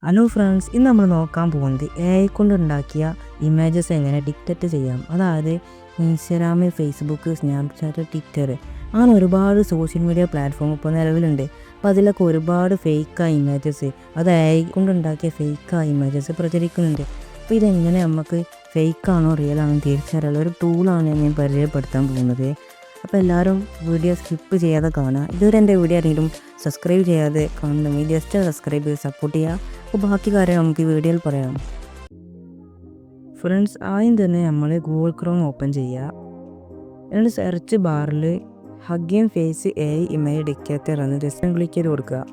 Hello friends, ഇന്ന് നമ്മൾ നോക്കാൻ പോകുന്നത് AI കൊണ്ടുണ്ടാക്കിയ ഇമേജസ് എങ്ങനെ ഡിക്റ്ററ്റ് ചെയ്യാം. അതായത് ഇൻസ്റ്റാഗ്രാം, ഫേസ്ബുക്ക്, സ്നാപ്ചാറ്റ്, ട്വിറ്റർ അങ്ങനെ ഒരുപാട് സോഷ്യൽ മീഡിയ പ്ലാറ്റ്ഫോം ഇപ്പോൾ നിലവിലുണ്ട്. അപ്പോൾ അതിലൊക്കെ ഒരുപാട് ഫേക്കായ ഇമേജസ്, അത് AI കൊണ്ടുണ്ടാക്കിയ ഫേക്കായ ഇമേജസ് പ്രചരിക്കുന്നുണ്ട്. അപ്പോൾ ഇതെങ്ങനെ നമുക്ക് ഫേക്കാണോ റിയലാണോ തിരിച്ചറിയാനുള്ള ഒരു ടൂളാണ് ഞാൻ പരിചയപ്പെടുത്താൻ പോകുന്നത്. അപ്പോൾ എല്ലാവരും വീഡിയോ സ്കിപ്പ് ചെയ്യാതെ കാണുക. ഇതുവരെ എൻ്റെ വീഡിയോ ആരെങ്കിലും സബ്സ്ക്രൈബ് ചെയ്യാതെ കാണുന്നെങ്കിൽ ജസ്റ്റ് സബ്സ്ക്രൈബ് ചെയ്ത് സപ്പോർട്ട് ചെയ്യുക. അപ്പോൾ ബാക്കി കാര്യം നമുക്ക് ഈ വീഡിയോയിൽ പറയാം. ഫ്രണ്ട്സ്, ആദ്യം തന്നെ നമ്മൾ ഗൂഗിൾ ക്രോം ഓപ്പൺ ചെയ്യുക. എന്നിട്ട് സെർച്ച് ബാറിൽ hugging face AI image detector എന്ന് ജസ്റ്റ് ക്ലിക്ക് ചെയ്ത് കൊടുക്കുക.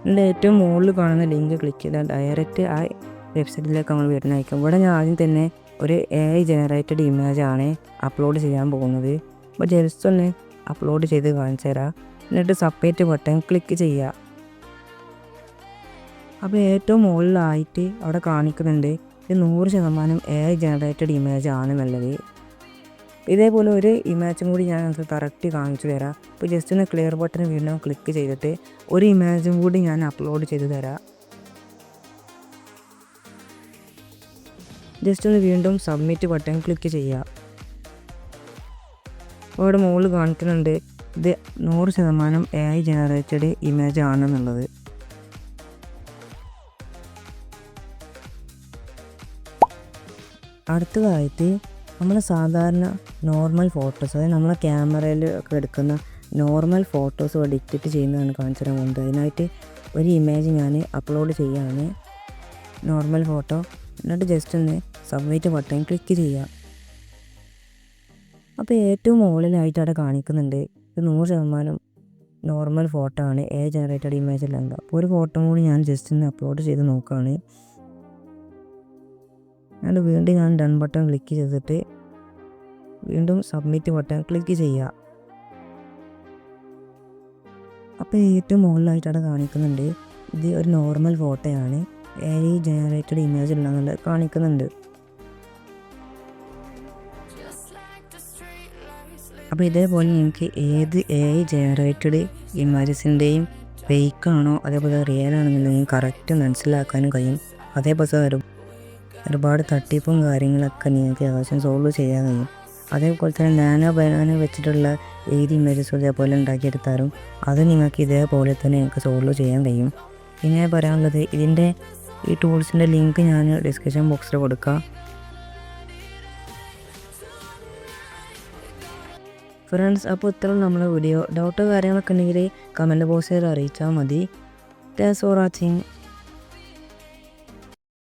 എന്നിട്ട് ഏറ്റവും മുകളിൽ കാണുന്ന ലിങ്ക് ക്ലിക്ക് ചെയ്താൽ ഡയറക്റ്റ് ആ വെബ്സൈറ്റിലേക്ക് നമ്മൾ വരുന്നതായിരിക്കും. ഇവിടെ ഞാൻ ആദ്യം തന്നെ ഒരു AI ജനറേറ്റഡ് ഇമേജാണ് അപ്ലോഡ് ചെയ്യാൻ പോകുന്നത്. അപ്പോൾ ജസ്റ്റ് ഒന്ന് അപ്ലോഡ് ചെയ്ത് കാണിച്ചു തരാം. എന്നിട്ട് സബ്മിറ്റ് ബട്ടൺ ക്ലിക്ക് ചെയ്യുക. അപ്പോൾ ഏറ്റവും മുകളിലായിട്ട് അവിടെ കാണിക്കുന്നുണ്ട് ഇത് 100% AI ജനറേറ്റഡ് ഇമേജ് ആണെന്നുള്ളത്. ഇതേപോലെ ഒരു ഇമേജും കൂടി ഞാൻ നിങ്ങൾക്ക് കറക്റ്റ് കാണിച്ചു തരാം. അപ്പോൾ ജസ്റ്റ് ഒന്ന് ക്ലിയർ ബട്ടൺ വീണ്ടും ക്ലിക്ക് ചെയ്തിട്ട് ഒരു ഇമേജും കൂടി ഞാൻ അപ്ലോഡ് ചെയ്ത് തരാം. ജസ്റ്റ് ഒന്ന് വീണ്ടും സബ്മിറ്റ് ബട്ടൺ ക്ലിക്ക് ചെയ്യുക. അപ്പോൾ ഇവിടെ മുകളിൽ കാണിക്കുന്നുണ്ട് ഇത് 100% AI ജനറേറ്റഡ് ഇമേജ് ആണെന്നുള്ളത്. അടുത്തതായിട്ട് നമ്മൾ സാധാരണ നോർമൽ ഫോട്ടോസ്, അതായത് നമ്മളെ ക്യാമറയിൽ ഒക്കെ എടുക്കുന്ന നോർമൽ ഫോട്ടോസ് ഡിക്റ്റേറ്റ് ചെയ്യുന്നതാണ് കാണിച്ചു തരാൻ പോകുന്നത്. അതിനായിട്ട് ഒരു ഇമേജ് ഞാൻ അപ്ലോഡ് ചെയ്യുകയാണ്, നോർമൽ ഫോട്ടോ. എന്നിട്ട് ജസ്റ്റ് ഒന്ന് സബ്മിറ്റ് ബട്ടൺ ക്ലിക്ക് ചെയ്യുക. അപ്പോൾ ഏറ്റവും മുകളിലായിട്ട് അവിടെ കാണിക്കുന്നുണ്ട് ഇത് 100% നോർമൽ ഫോട്ടോ ആണ്, AI ജനറേറ്റഡ് ഇമേജ് അല്ല. അപ്പോൾ ഒരു ഫോട്ടോ കൂടി ഞാൻ ജസ്റ്റ് ഒന്ന് അപ്ലോഡ് ചെയ്ത് നോക്കുകയാണ്. എന്നിട്ട് വീണ്ടും ഞാൻ ഡൺ ബട്ടൺ ക്ലിക്ക് ചെയ്തിട്ട് വീണ്ടും സബ്മിറ്റ് ബട്ടൺ ക്ലിക്ക് ചെയ്യുക. അപ്പോൾ ഏറ്റവും മുകളിലായിട്ട് അവിടെ കാണിക്കുന്നുണ്ട് ഇത് ഒരു നോർമൽ ഫോട്ടോയാണ്, AI ജനറേറ്റഡ് ഇമേജ് ഉണ്ടെന്നുള്ളത് കാണിക്കുന്നുണ്ട്. അപ്പോൾ ഇതേപോലെ നിങ്ങൾക്ക് ഏത് AI ജനറേറ്റഡ് ഇമേജസിൻ്റെയും ഫേക്കാണോ അതേപോലെ റിയൽ ആണെന്നുണ്ടെങ്കിൽ കറക്റ്റ് മനസ്സിലാക്കാനും കഴിയും. അതേപോലെ ഒരുപാട് തട്ടിപ്പും കാര്യങ്ങളൊക്കെ നിങ്ങൾക്ക് ആവശ്യം സോൾവ് ചെയ്യാൻ കഴിയും. അതേപോലെ തന്നെ നാനോ ബനാനോ വെച്ചിട്ടുള്ള ഏത് ഇമേജസ് ഇതേപോലെ ഉണ്ടാക്കിയെടുത്താലും അത് നിങ്ങൾക്ക് ഇതേപോലെ തന്നെ നിങ്ങൾക്ക് സോൾവ് ചെയ്യാൻ കഴിയും. പിന്നെ പറയാനുള്ളത് ഇതിൻ്റെ ഈ ടൂൾസിൻ്റെ ലിങ്ക് ഞാൻ ഡിസ്ക്രിപ്ഷൻ ബോക്സിൽ കൊടുക്കാം. ഫ്രണ്ട്സ്, അപ്പോൾ ഇത്രയും നമ്മളെ വീഡിയോ. ഡൗട്ടോ കാര്യങ്ങളൊക്കെ ഉണ്ടെങ്കിൽ കമൻറ്റ് ബോക്സിൽ അറിയിച്ചാൽ മതി. Thanks for watching.